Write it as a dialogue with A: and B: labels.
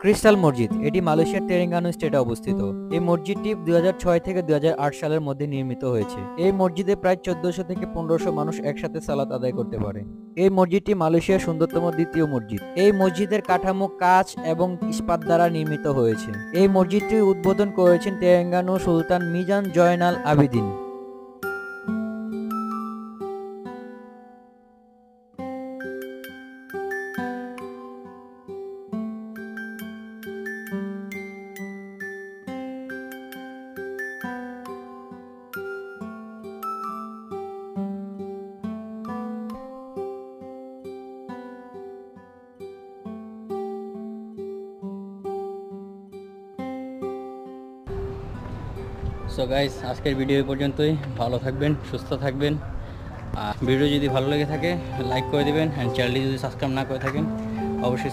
A: Crystal মসজিদ এটি মালয়েশিয়ার তেরেঙ্গানু স্টেটে অবস্থিত। এই মসজিদটি 2006 থেকে 2008 সালের মধ্যে নির্মিত হয়েছে। এই মসজিদে প্রায় 1400 থেকে 1500 মানুষ একসাথে সালাত আদায় করতে পারে। এই মসজিদটি মালয়েশিয়ার সুন্দরতম দ্বিতীয় মসজিদ। এই মসজিদের কাঠামো কাঁচ এবং ইস্পাত দ্বারা নির্মিত হয়েছে। এই মসজিদটি উদ্বোধন করেছেন তেরেঙ্গানু সুলতান মিজান জয়নাল আবেদিন।
B: সো গাইস, আজকের ভিডিও এই পর্যন্তই। ভালো থাকবেন, সুস্থ থাকবেন। ভিডিও যদি ভালো লেগে থাকে লাইক করে দিবেন, অ্যান্ড চ্যানেলটি যদি সাবস্ক্রাইব না করে থাকেন অবশ্যই